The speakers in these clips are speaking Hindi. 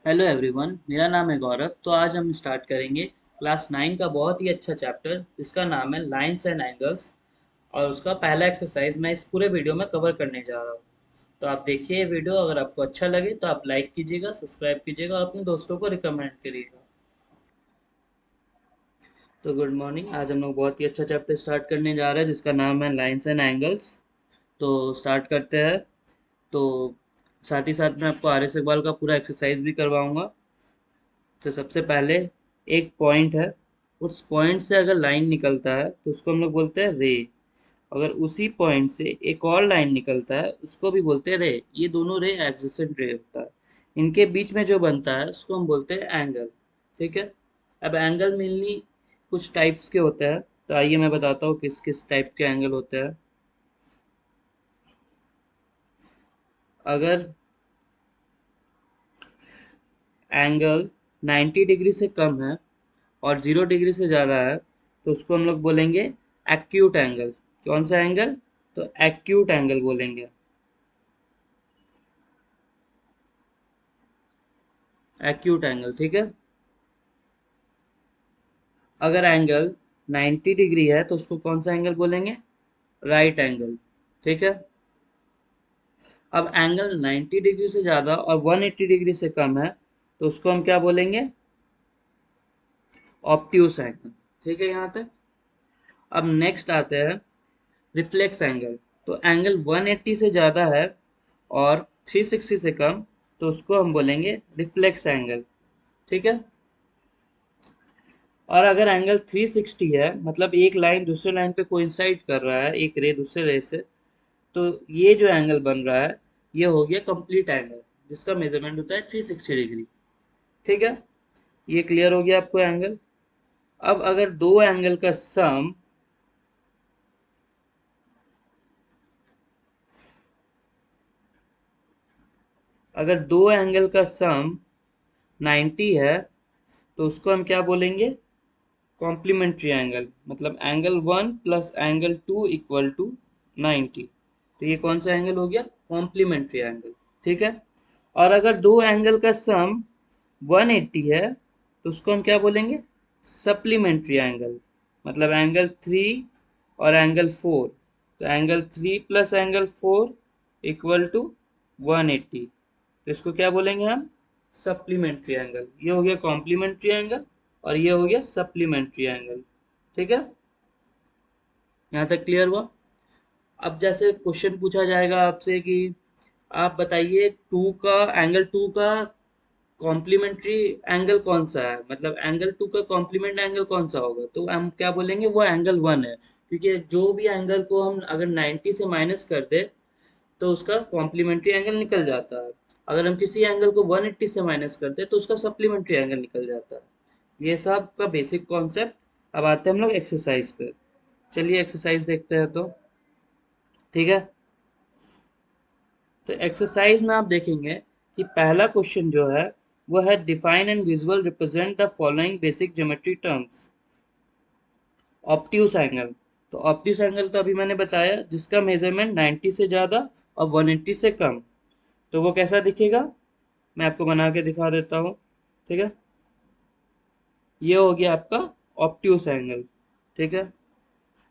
हेलो एवरीवन, मेरा नाम है गौरव। तो आज हम स्टार्ट करेंगे क्लास 9 का बहुत ही अच्छा चैप्टर जिसका नाम है लाइंस एंड एंगल्स। और उसका पहला एक्सरसाइज मैं इस पूरे वीडियो में कवर करने जा रहा हूँ। तो आप देखिए ये वीडियो, अगर आपको अच्छा लगे तो आप लाइक कीजिएगा, सब्सक्राइब कीजिएगा और अपने दोस्तों को रिकमेंड करिएगा। तो गुड मॉर्निंग, आज हम लोग बहुत ही अच्छा चैप्टर स्टार्ट करने जा रहे हैं जिसका नाम है लाइंस एंड एंगल्स। तो स्टार्ट करते हैं। तो साथ ही साथ मैं आपको आर एस इकबाल का पूरा एक्सरसाइज भी करवाऊंगा। तो सबसे पहले एक पॉइंट है, उस पॉइंट से अगर लाइन निकलता है तो उसको हम लोग बोलते हैं रे। अगर उसी पॉइंट से एक और लाइन निकलता है उसको भी बोलते हैं रे। ये दोनों रे एडजेसेंट रे होता है। इनके बीच में जो बनता है उसको हम बोलते हैं एंगल। ठीक है। अब एंगल मेनली कुछ टाइप्स के होते हैं, तो आइए मैं बताता हूँ किस किस टाइप के एंगल होते हैं। अगर एंगल 90 डिग्री से कम है और 0 डिग्री से ज़्यादा है तो उसको हम लोग बोलेंगे एक्यूट एंगल। कौन सा एंगल? तो एक्यूट एंगल बोलेंगे। एक्यूट एंगल, ठीक है। अगर एंगल 90 डिग्री है तो उसको कौन सा एंगल बोलेंगे? Right angle. ठीक है। अब एंगल 90 डिग्री से ज़्यादा और 180 डिग्री से कम है तो उसको हम क्या बोलेंगे? Obtuse angle. ठीक है यहाँ तक। अब नेक्स्ट आते हैं रिफ्लेक्स एंगल। तो एंगल 180 से ज़्यादा है और 360 से कम तो उसको हम बोलेंगे रिफ्लेक्स एंगल। ठीक है। और अगर एंगल 360 है, मतलब एक लाइन दूसरे लाइन पे कोइंसाइड कर रहा है, एक रे दूसरे रे से, तो ये जो एंगल बन रहा है ये हो गया कंप्लीट एंगल जिसका मेजरमेंट होता है 360 डिग्री। ठीक है। ये क्लियर हो गया आपको एंगल। अब अगर दो एंगल का सम, अगर दो एंगल का सम 90 है तो उसको हम क्या बोलेंगे? Complementary angle. मतलब angle 1 plus angle 2 equal to 90। तो ये कौन सा एंगल हो गया? Complementary angle. ठीक है। और अगर दो एंगल का सम 180 है तो उसको हम क्या बोलेंगे? Supplementary angle. मतलब एंगल 3 और एंगल 4, तो angle 3 plus angle 4 equal to 180। तो इसको क्या बोलेंगे हम? Supplementary angle. ये हो गया कॉम्प्लीमेंट्री एंगल और ये हो गया सप्लीमेंट्री एंगल। ठीक है। यहाँ तक क्लियर हुआ? अब जैसे क्वेश्चन पूछा जाएगा आपसे कि आप बताइए एंगल टू का कॉम्प्लीमेंट्री एंगल कौन सा है, मतलब एंगल टू का कॉम्प्लीमेंट एंगल कौन सा होगा, तो हम क्या बोलेंगे? वो एंगल वन है। क्योंकि जो भी एंगल को हम अगर 90 से माइनस कर दे तो उसका कॉम्प्लीमेंट्री एंगल निकल जाता है। अगर हम किसी एंगल को 180 से माइनस करते हैं तो उसका सप्लीमेंट्री एंगल निकल जाता है। ये सब का बेसिक कॉन्सेप्ट। अब आते हैं हम लोग एक्सरसाइज पे। चलिए एक्सरसाइज देखते हैं। तो ठीक है। तो एक्सरसाइज में आप देखेंगे कि पहला क्वेश्चन जो है वो है define and visual represent the following basic geometry terms. Obtuse angle. तो ऑब्ट्यूस एंगल तो अभी मैंने बताया जिसका मेजरमेंट 90 से ज़्यादा और 180 से कम। तो वो कैसा दिखेगा? मैं आपको बना के दिखा देता हूँ। ठीक है। ये हो गया आपका ऑब्ट्यूस एंगल। ठीक है।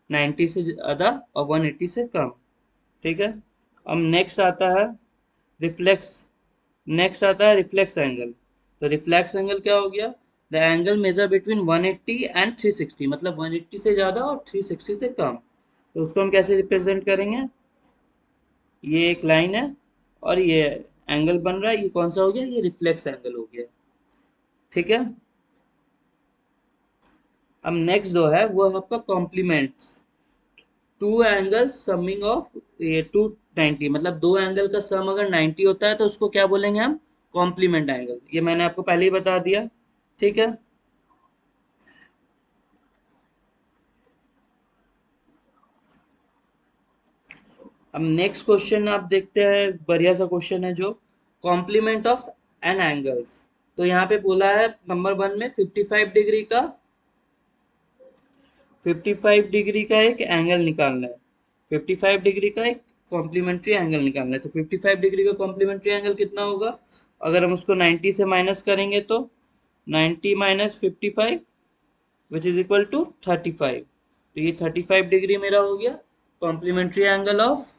90 से ज़्यादा और 180 से कम। ठीक है। अब रिफ्लेक्स रिफ्लेक्स एंगल। तो रिफ्लेक्स एंगल क्या हो गया? The angle measure between 180 and 360, मतलब 180 से ज़्यादा और 360 से कम। तो उसको हम कैसे रिप्रेजेंट करेंगे? ये एक लाइन है और ये एंगल बन रहा है, ये कौन सा हो गया? ये रिफ्लेक्स एंगल हो गया। ठीक है। अब नेक्स्ट जो है वो है आपका complements. Two angle summing of ये 290, मतलब दो एंगल का सम अगर 90 होता है तो उसको क्या बोलेंगे हम? Complement angle. ये मैंने आपको पहले ही बता दिया। ठीक है। अब नेक्स्ट क्वेश्चन आप देखते हैं, बढ़िया सा क्वेश्चन है जो कॉम्प्लीमेंट ऑफ एन एंगल्स। तो यहाँ पे बोला है नंबर वन में 55 डिग्री का एक एंगल निकालना है। 55 डिग्री का एक कॉम्प्लीमेंट्री एंगल निकालना है। तो 55 डिग्री का कॉम्प्लीमेंट्री एंगल कितना होगा? अगर हम उसको 90 से माइनस करेंगे तो 90 minus 55 which is equal to 35। तो ये 35 डिग्री मेरा हो गया कॉम्प्लीमेंट्री एंगल ऑफ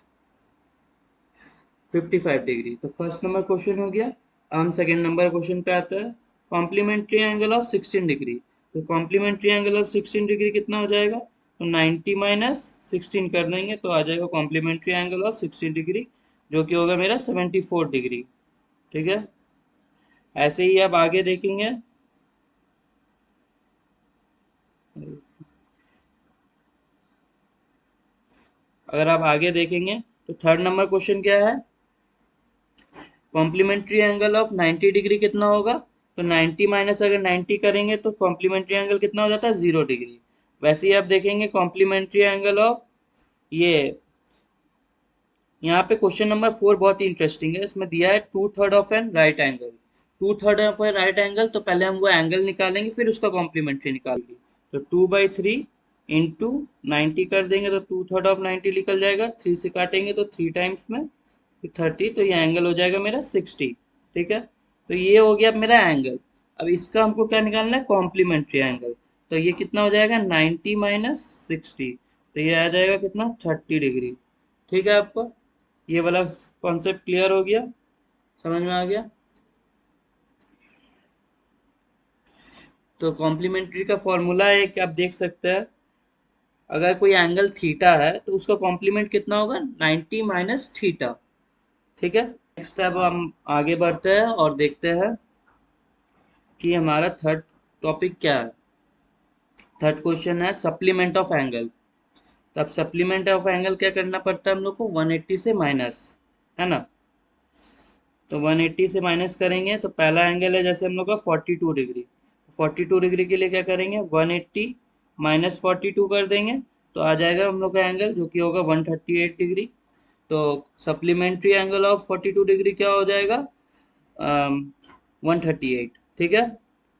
55 डिग्री। तो फर्स्ट नंबर क्वेश्चन हो गया। हम सेकेंड नंबर क्वेश्चन पे आते हैं। Complementary angle of 16 degree. तो कॉम्प्लीमेंट्री एंगल ऑफ 16 डिग्री कितना हो जाएगा? तो 90 माइनस 16 कर देंगे तो आ जाएगा कॉम्प्लीमेंट्री एंगल ऑफ 16 डिग्री, जो कि होगा मेरा 74 डिग्री। ठीक है, ऐसे ही आप आगे देखेंगे। अगर आप आगे देखेंगे तो थर्ड नंबर क्वेश्चन क्या है? कॉम्प्लीमेंट्री एंगल ऑफ 90 डिग्री कितना होगा? तो 90 माइनस अगर 90 करेंगे तो कॉम्प्लीमेंट्री एंगल कितना हो जाता है? 0 डिग्री। वैसे ही आप देखेंगे कॉम्प्लीमेंट्री एंगल ऑफ ये, यहाँ पे क्वेश्चन नंबर 4 बहुत ही इंटरेस्टिंग है। इसमें दिया है 2/3 of an right angle. 2/3 of a right angle, तो पहले हम वो एंगल निकालेंगे फिर उसका कॉम्प्लीमेंट्री निकालेंगे। तो 2/3 इंटू 90 कर देंगे तो 2/3 ऑफ 90 निकल जाएगा। 3 से काटेंगे तो 3 टाइम्स में 30, तो ये एंगल हो जाएगा मेरा 60। ठीक है, तो ये हो गया अब मेरा एंगल। अब इसका हमको क्या निकालना है? Complementary angle. तो ये कितना हो जाएगा? 90 माइनस 60, तो ये आ जाएगा कितना? 30 डिग्री। ठीक है, आपको ये वाला कॉन्सेप्ट क्लियर हो गया, समझ में आ गया? तो कॉम्प्लीमेंट्री का फॉर्मूला है कि आप देख सकते हैं, अगर कोई एंगल थीटा है तो उसका कॉम्प्लीमेंट कितना होगा? 90 माइनस थीटा। ठीक है, नेक्स्ट अब हम आगे बढ़ते हैं और देखते हैं कि हमारा थर्ड टॉपिक क्या है। थर्ड क्वेश्चन है सप्लीमेंट ऑफ एंगल। तो अब सप्लीमेंट ऑफ एंगल क्या करना पड़ता है हम लोग को? 180 से माइनस, है ना? तो 180 से माइनस करेंगे तो पहला एंगल है जैसे हम लोग का 42 डिग्री। 42 डिग्री के लिए क्या करेंगे? 180 माइनस 42 कर देंगे तो आ जाएगा हम लोग का एंगल, जो कि होगा 138 डिग्री। तो सप्लीमेंट्री एंगल ऑफ 42 डिग्री क्या हो जाएगा? 138। ठीक है,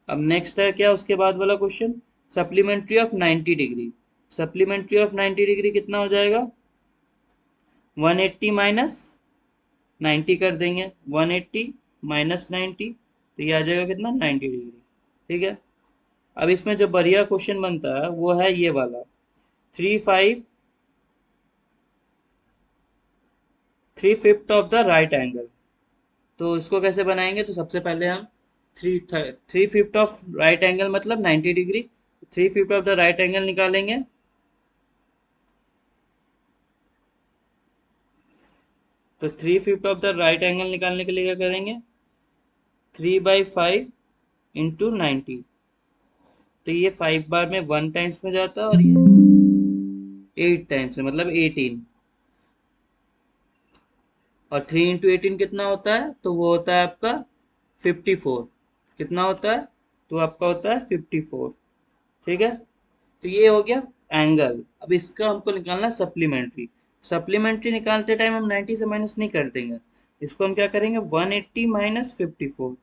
अब नेक्स्ट है क्या उसके बाद वाला question? Supplementary of 90 degree. Supplementary of 90 degree कितना हो जाएगा? 180 माइनस 90 कर देंगे। 180 माइनस 90, तो ये आ जाएगा कितना? 90 डिग्री। ठीक है, अब इसमें जो बढ़िया क्वेश्चन बनता है वो है ये वाला, 3/5 ऑफ द राइट एंगल। तो इसको कैसे बनाएंगे? तो सबसे पहले हम 3/5 ऑफ राइट एंगल मतलब 90 degree, 3/5 of the right angle निकालेंगे। तो 3/5 ऑफ द राइट एंगल निकालने के लिए क्या करेंगे? 3/5 इंटू 90। तो ये 5 बार में 1 टाइम्स में जाता है और ये 8 टाइम्स में मतलब 18। और 3 इंटू 18 कितना होता है? तो वो होता है आपका 54। कितना होता है? तो आपका होता है 54। ठीक है, तो ये हो गया एंगल। अब इसका हमको निकालना है सप्लीमेंट्री। सप्लीमेंट्री निकालते टाइम हम 90 से माइनस नहीं कर देंगे, इसको हम क्या करेंगे? 180 माइनस 54,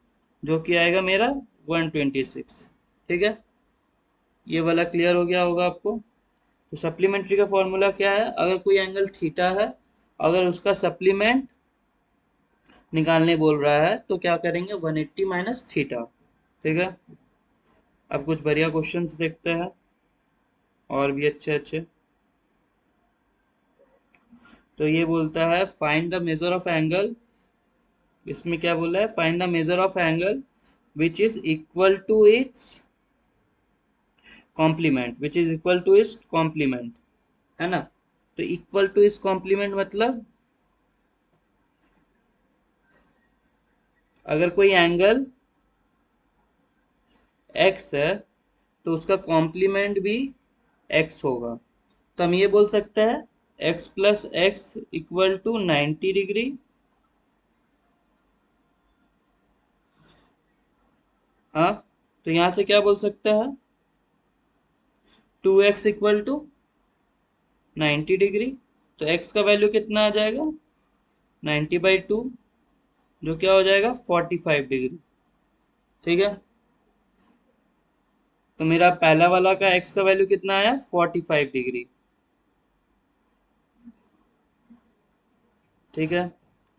जो कि आएगा मेरा 126। ठीक है, ये वाला क्लियर हो गया होगा आपको। तो सप्लीमेंट्री का फॉर्मूला क्या है? अगर कोई एंगल थीटा है, अगर उसका सप्लीमेंट निकालने बोल रहा है तो क्या करेंगे? 180 माइनस थीटा। ठीक है, अब कुछ बढ़िया क्वेश्चंस देखते हैं और भी अच्छे अच्छे। तो ये बोलता है find the measure of angle. इसमें क्या बोला है? Find the measure of angle which is equal to its complement, which is equal to its complement, है ना? तो इक्वल टू इट्स कॉम्प्लीमेंट मतलब अगर कोई एंगल x है तो उसका कॉम्प्लीमेंट भी x होगा। तो हम ये बोल सकते हैं x plus x equal to 90 degree. हाँ, तो यहाँ से क्या बोल सकते हैं? 2x equal to 90 degree. तो x का वैल्यू कितना आ जाएगा? 90/2, जो क्या हो जाएगा? 45 डिग्री। ठीक है, तो मेरा पहला वाला का x का वैल्यू कितना आया? 45 डिग्री। ठीक है,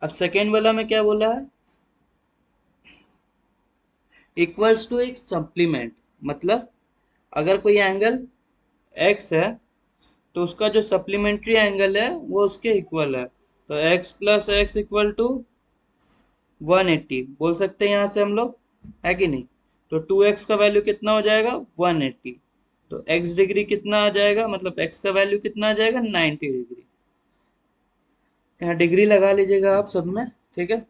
अब सेकेंड वाला में क्या बोला है? इक्वल्स टू एक सप्लीमेंट, मतलब अगर कोई एंगल x है तो उसका जो सप्लीमेंट्री एंगल है वो उसके इक्वल है, तो x plus x equal to 180 बोल सकते हैं यहाँ से हम लोग, है कि नहीं। तो 2x का वैल्यू कितना हो जाएगा 180, तो x डिग्री कितना आ जाएगा, मतलब x का वैल्यू कितना आ जाएगा 90 डिग्री। यहाँ डिग्री लगा लीजिएगा आप सब में, ठीक है।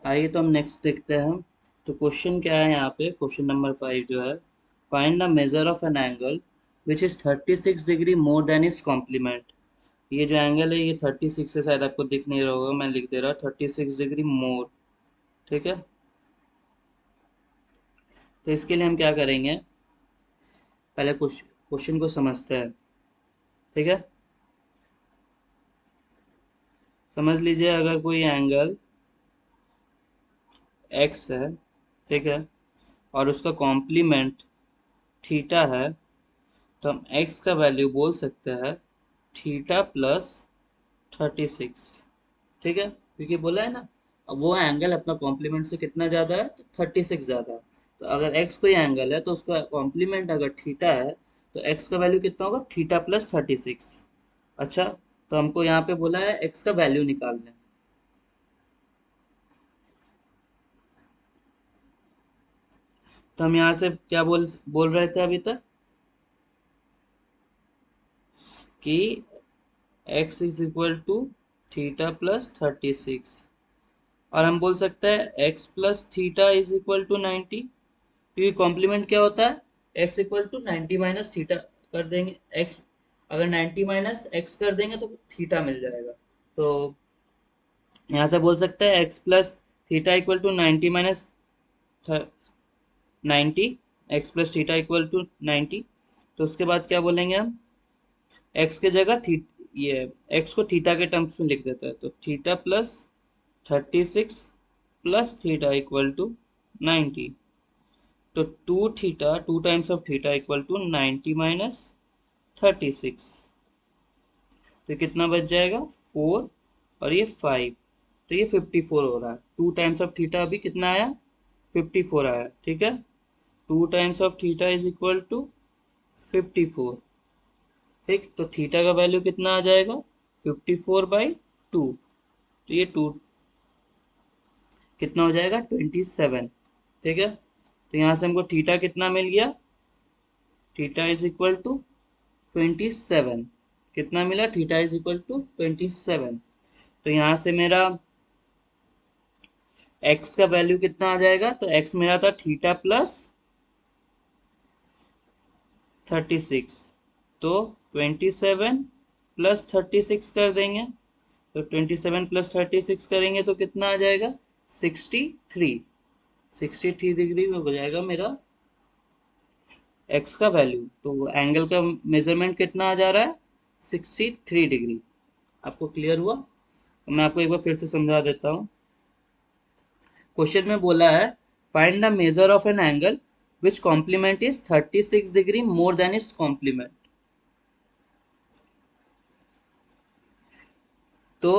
आइए तो हम नेक्स्ट देखते हैं। तो क्वेश्चन क्या है यहाँ पे, क्वेश्चन नंबर 5 जो है, find the measure of an angle which is 36 degree more than is complement. ये जो एंगल है ये 36 है, शायद आपको दिख नहीं रहा होगा, मैं लिख दे रहा 36 डिग्री मोर, ठीक है। तो इसके लिए हम क्या करेंगे, पहले क्वेश्चन को समझते हैं, ठीक है। समझ लीजिए अगर कोई एंगल x है, ठीक है, और उसका कॉम्प्लीमेंट थीटा है, तो हम x का वैल्यू बोल सकते हैं थीटा प्लस 36, ठीक है, क्योंकि बोला है ना, अब वो एंगल अपना कॉम्प्लीमेंट से कितना ज़्यादा है, तो 36 ज़्यादा है। तो अगर x कोई एंगल है तो उसका कॉम्प्लीमेंट अगर थीटा है तो x का वैल्यू कितना होगा, थीटा प्लस 36। अच्छा, तो हमको यहाँ पे बोला है x का वैल्यू निकालना है। तो हम यहाँ से क्या बोल बोल रहे थे अभी तक कि x is equal to theta plus 36, और हम बोल सकते हैं x plus theta is equal to 90, क्योंकि कॉम्प्लीमेंट क्या होता है x equal to 90 minus theta कर देंगे, x अगर 90 माइनस एक्स कर देंगे तो थीटा मिल जाएगा। तो यहाँ से बोल सकते हैं x plus theta equal to 90 minus 90, x plus theta equal to 90। तो उसके बाद क्या बोलेंगे हम, x के जगह ये x को थीटा के टर्म्स में लिख देता है, तो theta plus 36 plus theta equal to 90, तो two times of theta equal to 90 minus 36, तो कितना बच जाएगा 4, और ये 5, तो ये 54 हो रहा है। टू टाइम्स ऑफ थीटा अभी कितना आया, 54 आया, ठीक है। Two times of theta is equal to 54, ठीक। तो थीटा का वैल्यू कितना आ जाएगा 54/2, तो ये टू कितना हो जाएगा 27, ठीक है। तो यहाँ से हमको थीटा कितना मिल गया, थीटा इज इक्वल टू 27, कितना मिला, थीटा इज इक्वल टू 27। तो यहाँ से मेरा x का वैल्यू कितना आ जाएगा, तो x मेरा था थीटा प्लस 36, तो 27 प्लस 36 कर देंगे, तो 27 प्लस 36 करेंगे तो कितना आ जाएगा 63, 63 डिग्री में हो जाएगा मेरा x का वैल्यू। तो एंगल का मेजरमेंट कितना आ जा रहा है 63 डिग्री। आपको क्लियर हुआ, तो मैं आपको एक बार फिर से समझा देता हूँ। क्वेश्चन में बोला है find the measure of an angle which complement is 36 degree more than is complement. तो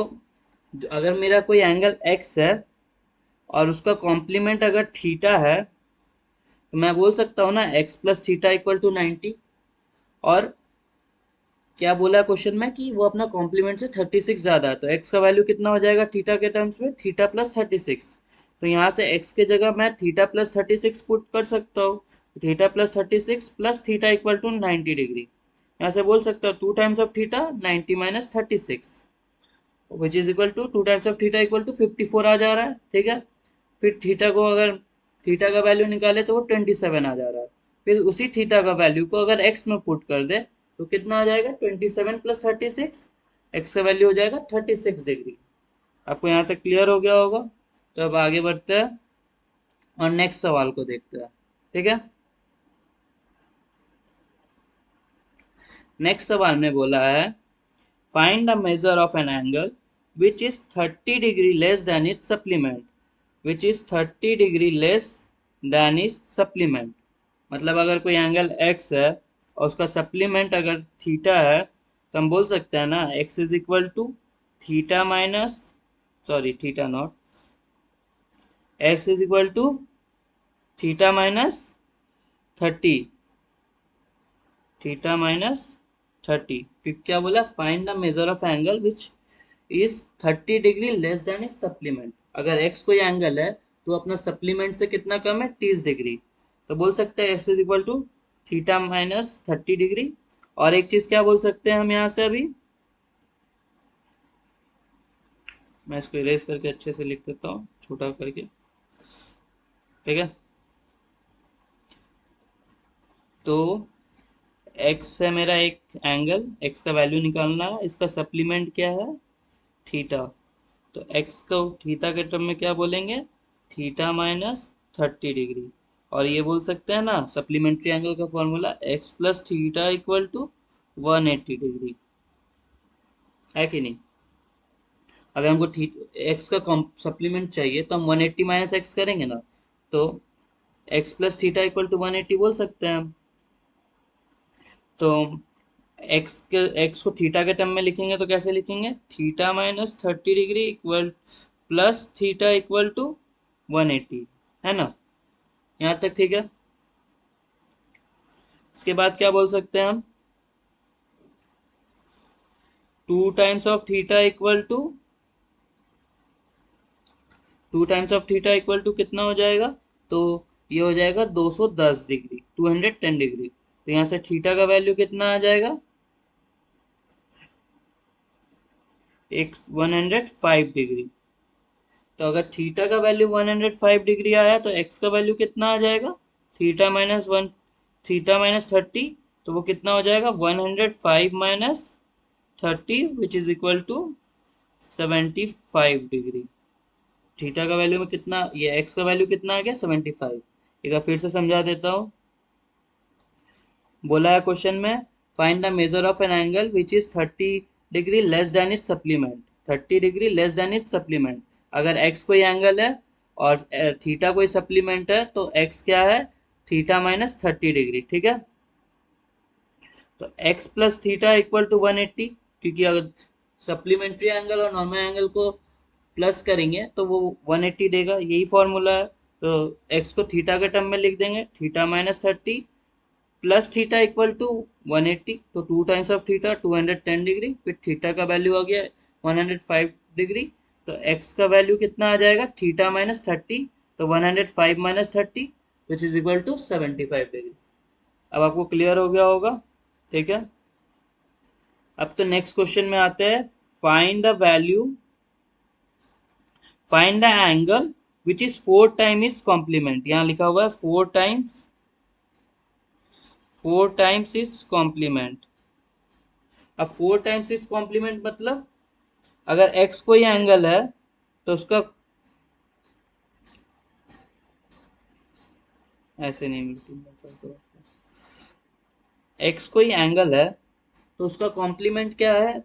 अगर मेरा कोई एंगल x है और उसका कॉम्प्लीमेंट अगर थीटा है, तो मैं बोल सकता हूँ ना x plus theta equal to 90, और क्या बोला है क्वेश्चन में कि वो अपना कॉम्प्लीमेंट से 36 ज्यादा है, तो x का वैल्यू कितना हो जाएगा थीटा के टर्म्स में, थीटा प्लस 36। तो यहाँ से x के जगह मैं थीटा प्लस 36 पुट कर सकता हूँ, theta plus 36 plus theta equal to 90 degree. यहाँ से बोल सकता हूँ two times of theta 90 minus 36, which is equal to times of theta equal to 54 आ जा रहा है, ठीक है। फिर थीटा को अगर थीटा का वैल्यू निकाले तो वो 27 आ जा रहा है, फिर उसी थीटा का वैल्यू को अगर एक्स में पुट कर दे तो कितना आ जाएगा 27 प्लस 36, एक्स का वैल्यू हो जाएगा 36 डिग्री। आपको यहाँ तक क्लियर हो गया होगा। तो अब आगे बढ़ते हैं और नेक्स्ट सवाल को देखते हैं, ठीक है। नेक्स्ट सवाल में बोला है find the measure of an angle which is 30 degree less then it's supplement, which is 30 degree less than is supplement. मतलब अगर कोई एंगल x है और उसका सप्लीमेंट अगर थीटा है, तो हम बोल सकते हैं ना x is equal to theta minus, sorry theta not, x is equal to theta minus 30, theta minus 30। फिर क्या बोला, find the measure of angle which is 30 degree less than is supplement. अगर एक्स कोई एंगल है तो अपना सप्लीमेंट से कितना कम है, 30 डिग्री। तो बोल सकते हैं x is equal to theta minus 30 degree. और एक चीज क्या बोल सकते हैं हम यहाँ से अभी, मैं इसको इरेज करके अच्छे से लिख देता हूँ छोटा करके, ठीक है। तो एक्स है मेरा एक एंगल, एक्स का वैल्यू निकालना है, इसका सप्लीमेंट क्या है, थीटा। तो एक्स को थीटा के टर्म में क्या बोलेंगे, थीटा माइनस 30 डिग्री। और ये बोल सकते हैं ना सप्लीमेंट्री एंगल का formula, x plus theta equal to 180 degree, है कि नहीं। अगर हमको एक्स का सप्लीमेंट चाहिए तो हम 180 माइनस एक्स करेंगे ना, तो x plus theta equal to 180 बोल सकते हैं हम। तो एक्स को थीटा के टर्म में लिखेंगे तो कैसे लिखेंगे, theta minus 30 degree equal plus theta equal to 180, है ना। यहाँ तक ठीक है। इसके बाद क्या बोल सकते हैं हम, 2 times of theta equal to कितना हो जाएगा, तो ये हो जाएगा 210 डिग्री, 210 डिग्री। तो यहाँ से थीटा का वैल्यू कितना आ जाएगा, एक 105 डिग्री। तो अगर थीटा का वैल्यू 105 डिग्री आया तो एक्स का वैल्यू कितना आ जाएगा, थीटा माइनस 1, थीटा माइनस 30। तो वो कितना हो जाएगा, 105 minus 30 which is equal to 75 degree. Theta का वैल्यू में कितना, ये एक्स का वैल्यू कितना आ गया, 75। एक बार फिर से समझा देता हूँ। बोला है क्वेश्चन में, find the measure of an angle which is 30 degree less then it's supplement, 30 degree less then it's supplement. अगर एक्स कोई एंगल है और थीटा कोई सप्लीमेंट है तो एक्स क्या है, थीटा माइनस 30 डिग्री, ठीक है। तो x plus theta equal to 180, क्योंकि अगर सप्लीमेंट्री एंगल और नॉर्मल एंगल को प्लस करेंगे तो वो 180 देगा, यही फॉर्मूला है। तो एक्स को थीटा के टर्म में लिख देंगे, theta minus 30 plus theta equal to 180। तो 2 टाइम्स ऑफ थीटा 210 डिग्री, फिर थीटा का वैल्यू आ गया 105 डिग्री। तो एक्स का वैल्यू कितना आ जाएगा, थीटा माइनस 30। तो 105 minus 30 which is equal to 75 degree. अब आपको क्लियर हो गया होगा, ठीक है। अब तो नेक्स्ट क्वेश्चन में आते हैं, find the value, find the angle which is 4 time is complement. यहाँ लिखा हुआ है 4 टाइम्स इज कॉम्प्लीमेंट। अब 4 टाइम्स इज कॉम्प्लीमेंट मतलब अगर x कोई एंगल है तो उसका, ऐसे नहीं मिलती, x कोई एंगल है तो उसका कॉम्प्लीमेंट क्या है,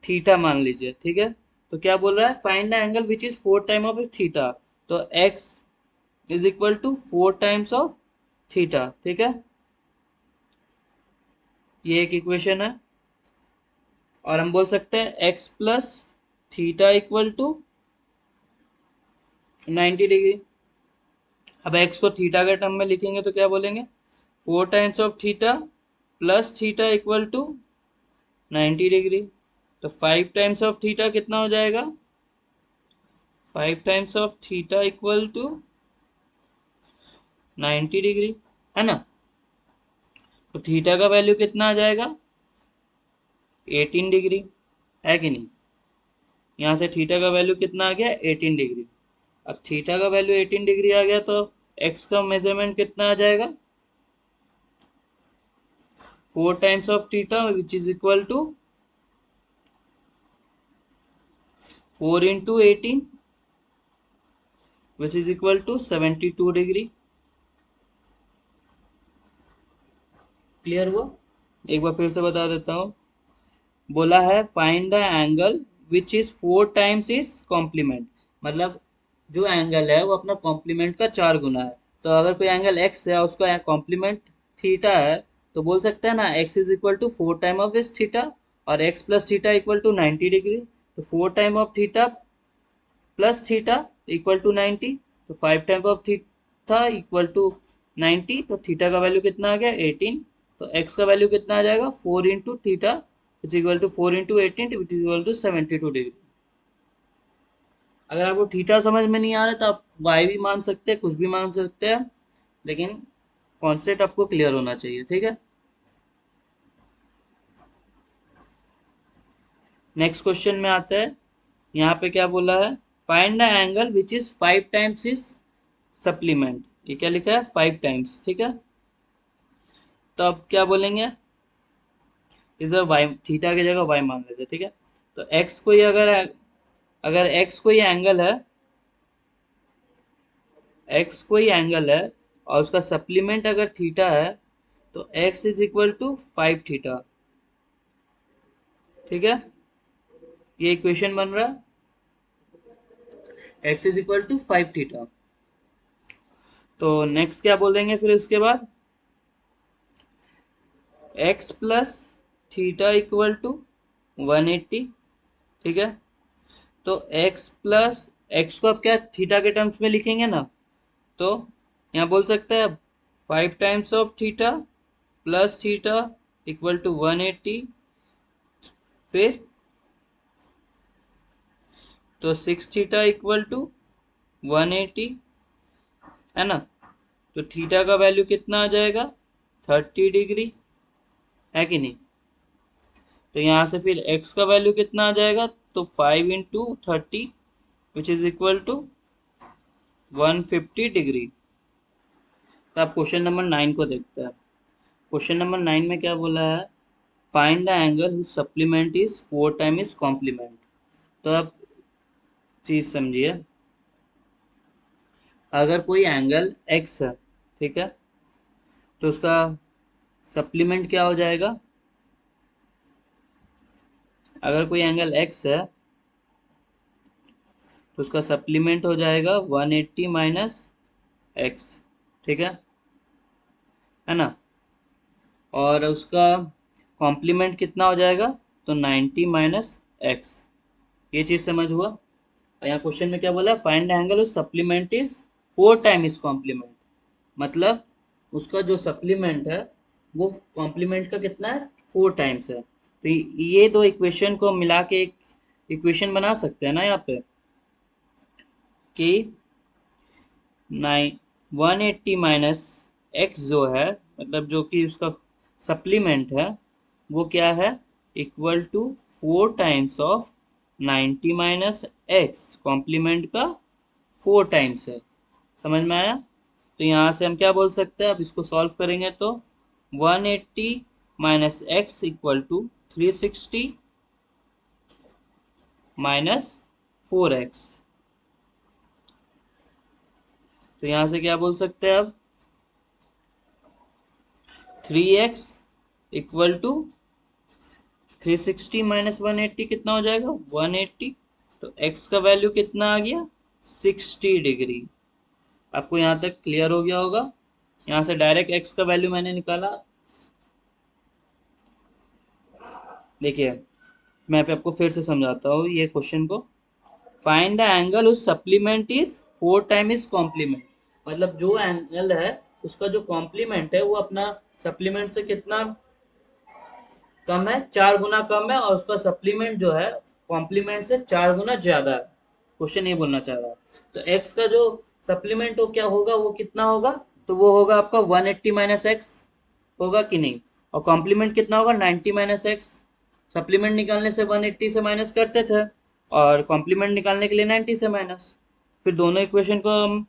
थीटा मान लीजिए, ठीक है। तो क्या बोल रहा है, find the angle which is 4 time of theta. तो x is equal to 4 times of theta, ठीक है। ये एक इक्वेशन है। और हम बोल सकते हैं x plus theta equal to 90 degree. अब x को थीटा के टर्म में लिखेंगे तो क्या बोलेंगे, 4 times of theta plus theta equal to 90 degree. तो 5 टाइम्स ऑफ थीटा कितना हो जाएगा, 5 times of theta equal to 90 degree, है ना। तो थीटा का वैल्यू कितना आ जाएगा, 18 डिग्री, है कि नहीं। यहाँ से थीटा का वैल्यू कितना आ गया, 18 डिग्री। अब थीटा का वैल्यू 18 डिग्री आ गया तो एक्स का मेजरमेंट कितना आ जाएगा, 4 times of theta which is equal to 4 into 18 which is equal to 72 degree. Clear हुआ। एक बार फिर से बता देता हूँ। बोला है find the angle which is 4 times is complement, मतलब जो एंगल है वो अपना कॉम्प्लीमेंट का 4 गुना है। तो अगर कोई एंगल एक्स है उसका कॉम्प्लीमेंट थीटा है तो बोल सकते हैं ना x is equal to 4 time of this theta, और x plus theta equal to 90 degree. तो 4 time of theta plus theta equal to 90। तो 5 times of theta equal to 90, तो थीटा का वैल्यू कितना आ गया 18, तो एक्स का वैल्यू कितना आ जाएगा 4 into theta which equal to 4 into 18 which equal to 72 degree. अगर आपको थीटा समझ में नहीं आ रहा तो आप वाई भी मान सकते हैं, कुछ भी मान सकते हैं, लेकिन कॉन्सेप्ट आपको क्लियर होना चाहिए, ठीक है। नेक्स्ट क्वेश्चन में आता है, यहाँ पे क्या बोला है, find the angle which is 5 times is supplement. ये क्या लिखा है 5 टाइम्स, ठीक है। तो अब क्या बोलेंगे, इधर वाई थीटा की जगह वाई मान लेते हैं, ठीक है। तो एक्स कोई अगर अगर एक्स कोई एंगल है, एक्स कोई एंगल है और उसका सप्लीमेंट अगर थीटा है, तो x is equal to 5 theta, ठीक है। ये इक्वेशन बन रहा है, x is equal to 5 theta. तो नेक्स्ट क्या बोलेंगे फिर उसके बाद, x plus theta equal to 180, ठीक है। तो एक्स प्लस एक्स को अब क्या थीटा के टर्म्स में लिखेंगे ना, तो यहाँ बोल सकते हैं 5 times of theta plus theta equal to 180, फिर तो 6 थीटा इक्वल टू 180, है ना। तो थीटा का वैल्यू कितना आ जाएगा 30 डिग्री, है कि नहीं। तो यहाँ से फिर x का वैल्यू कितना आ जाएगा, तो 5 into 30 which is equal to 150 degree. तो आप क्वेश्चन नंबर 9 को देखते हैं। क्वेश्चन नंबर 9 में क्या बोला है, find the angle supplement is 4 time is complement. तो आप चीज समझिए, अगर कोई एंगल x है, ठीक है, तो उसका सप्लीमेंट क्या हो जाएगा, अगर कोई एंगल x है तो उसका सप्लीमेंट हो जाएगा 180 माइनस एक्स, ठीक है ना। और उसका कॉम्प्लीमेंट कितना हो जाएगा, तो 90 माइनस एक्स। ये चीज समझ हुआ। और यहाँ क्वेश्चन में क्या बोला, find the angle supplement is 4 time is complement, मतलब उसका जो सप्लीमेंट है वो कॉम्प्लीमेंट का कितना है 4 टाइम्स है। तो ये दो इक्वेशन को मिला के एक इक्वेशन बना सकते हैं ना यहाँ पे, कि 180 माइनस एक्स जो है, मतलब जो कि उसका सप्लीमेंट है, वो क्या है, equal to 4 times of 90 minus x, complement का 4 टाइम्स है। समझ में आया। तो यहाँ से हम क्या बोल सकते हैं, अब इसको सॉल्व करेंगे तो 180 minus x equal to 360 minus 4x। तो यहाँ से क्या बोल सकते हैं अब, 3x इक्वल टू 360 माइनस 180 कितना हो जाएगा 180। तो x का वैल्यू कितना आ गया 60 डिग्री। आपको यहाँ तक क्लियर हो गया होगा। यहाँ से डायरेक्ट x का वैल्यू मैंने निकाला। देखिए मैं पे आपको फिर से समझाता हूँ ये क्वेश्चन को। फाइंड द एंगल उस supplement is 4 time is complement, मतलब जो एंगल है उसका जो कॉम्प्लीमेंट है वो अपना सप्लीमेंट से कितना कम है, 4 गुना कम है, और उसका सप्लीमेंट जो है कॉम्प्लीमेंट से 4 गुना ज्यादा है। क्वेश्चन ये बोलना चाह रहा है। तो एक्स का जो सप्लीमेंट हो क्या होगा, वो कितना होगा, तो वो होगा आपका 180 माइनस एक्स, होगा कि नहीं। और कॉम्प्लीमेंट कितना होगा 90 माइनस एक्स। सप्लीमेंट निकालने से 180 से माइनस करते थे, और कॉम्प्लीमेंट निकालने के लिए 90 से माइनस। फिर दोनों इक्वेशन को हम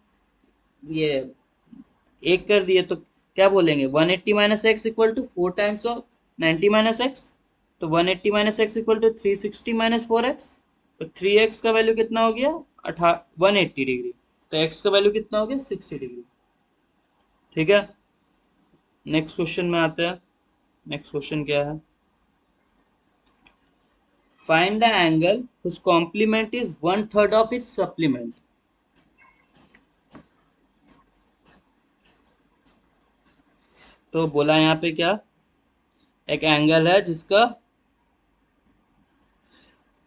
ये एक कर दिए तो क्या बोलेंगे, 180 minus x equal to 4 times of 90 minus x. तो 180 minus x equal to 360 minus 4x। तो 3x का वैल्यू कितना हो गया 180 डिग्री। तो x का वैल्यू कितना हो गया 60 डिग्री, ठीक है। नेक्स्ट क्वेश्चन में आते हैं। नेक्स्ट क्वेश्चन क्या है, find the angle whose complement is 1/3 of its supplement। तो बोला यहाँ पे क्या, एक एंगल है जिसका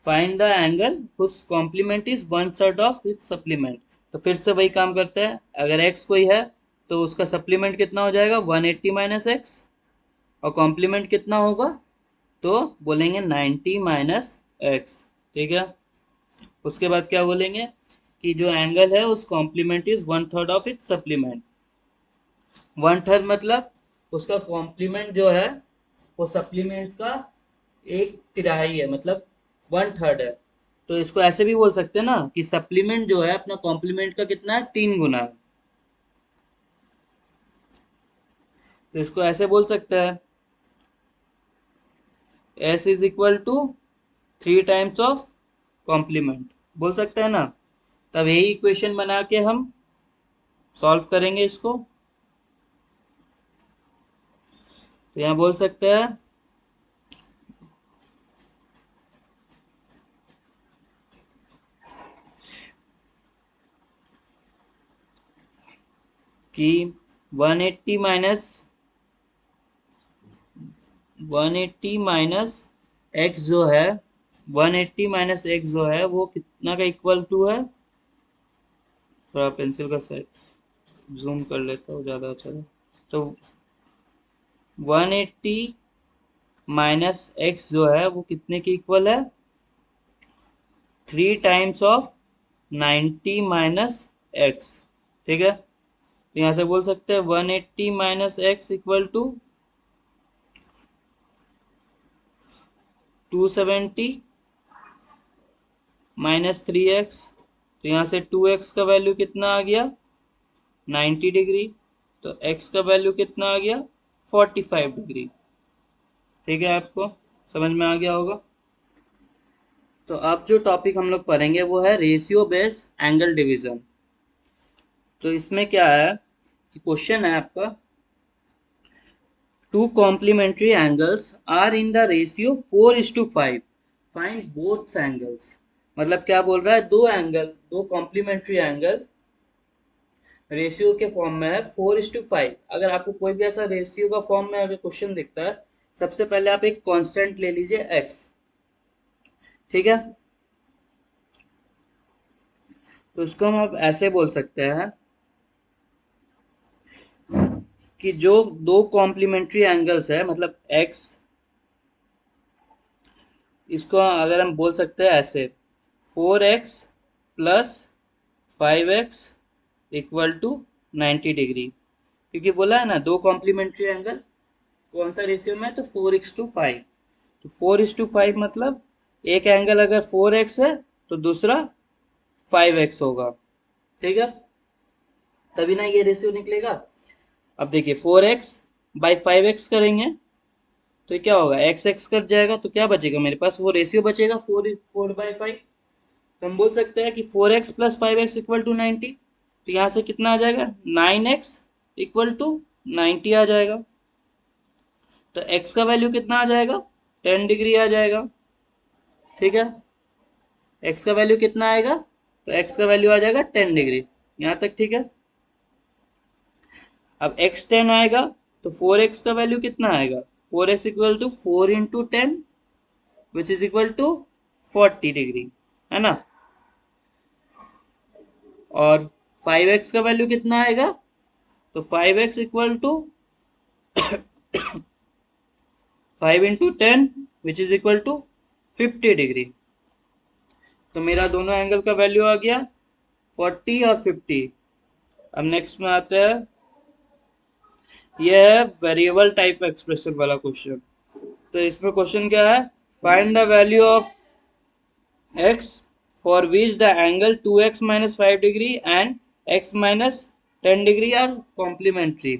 find the angle whose complement is 1/3 of its supplement, तो फिर से वही काम करते हैं, अगर x कोई है तो उसका सप्लीमेंट कितना हो जाएगा 180 माइनस एक्स, और कॉम्प्लीमेंट कितना होगा तो बोलेंगे 90 माइनस एक्स। ठीक है, उसके बाद क्या बोलेंगे कि जो एंगल है उस complement is 1/3 of its supplement. 1/3 मतलब उसका कॉम्प्लीमेंट जो है वो सप्लीमेंट का 1/3 है, मतलब 1/3 है। तो इसको ऐसे भी बोल सकते हैं ना कि सप्लीमेंट जो है अपना कॉम्प्लीमेंट का कितना है 3 गुना है। तो इसको ऐसे बोल सकते हैं s is equal to 3 times of complement, बोल सकते हैं ना। तब यही इक्वेशन बना के हम सॉल्व करेंगे इसको। तो यहाँ बोल सकते हैं कि 180 माइनस 180 माइनस एक्स जो है 180 माइनस एक्स जो है वो कितना का इक्वल टू है, थोड़ा पेंसिल का साइज जूम कर लेता हूँ ज़्यादा अच्छा है। तो 180 माइनस एक्स जो है वो कितने के इक्वल है 3 टाइम्स ऑफ 90 माइनस एक्स। ठीक है, तो यहाँ से बोल सकते हैं 180 minus x equal to 270 minus 3x। तो यहाँ से 2x का वैल्यू कितना आ गया 90 डिग्री, तो x का वैल्यू कितना आ गया 45 डिग्री। ठीक है, आपको समझ में आ गया होगा। तो अब जो टॉपिक हम लोग पढ़ेंगे वो है रेशियो बेस्ड एंगल डिवीजन। तो इसमें क्या है कि क्वेश्चन है आपका, two complementary angles are in the ratio 4:5, find both angles. मतलब क्या बोल रहा है, दो कॉम्प्लीमेंट्री एंगल रेशियो के फॉर्म में है 4:5। अगर आपको कोई भी ऐसा रेशियो का फॉर्म में अगर क्वेश्चन दिखता है, सबसे पहले आप एक कांस्टेंट ले लीजिए x। ठीक है, तो उसको हम अब ऐसे बोल सकते हैं कि जो दो कॉम्प्लीमेंट्री एंगल्स है, मतलब x, इसको अगर हम बोल सकते हैं ऐसे 4x plus 5x equal to 90 degree, क्योंकि बोला है ना दो कॉम्प्लीमेंट्री एंगल कौन सा रेशियो में है, तो 4:5। तो 4:5 मतलब एक एंगल अगर 4x है तो दूसरा 5x होगा। ठीक है, तभी ना ये रेशियो निकलेगा। अब देखिए 4x बाई 5x करेंगे तो क्या होगा, एक्स एक्स कट जाएगा तो क्या बचेगा मेरे पास, वो रेशियो बचेगा 4:5। तो हम बोल सकते हैं कि 4x plus 5x equal to 90। तो यहाँ से कितना आ जाएगा 9x इक्वल टू 90 आ जाएगा। तो x का वैल्यू कितना आ जाएगा 10 डिग्री आ जाएगा। ठीक है, x का वैल्यू कितना आएगा, तो x का वैल्यू आ जाएगा 10 डिग्री। यहाँ तक ठीक है। अब x 10 आएगा तो 4x का वैल्यू कितना आएगा, 4x equal to 4 × 10 which is equal to 40 degree, है ना। और 5x का वैल्यू कितना आएगा, तो 5x equal to 5 × 10 which is equal to 50 degree. तो मेरा दोनों एंगल का वैल्यू आ गया 40 और 50। अब नेक्स्ट में आते हैं, यह है वेरिएबल टाइप एक्सप्रेशन वाला क्वेश्चन। तो इसमें क्वेश्चन क्या है, find the value of x for which the angle 2x minus 5 degree and x minus 10 degree are complementary।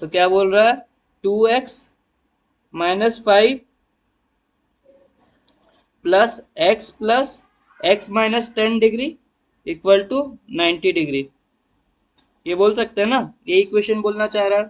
तो क्या बोल रहा है 2x minus 5 plus x minus 10 degree equal to 90 degree, ये बोल सकते हैं ना, ये इक्वेशन बोलना चाह रहा है।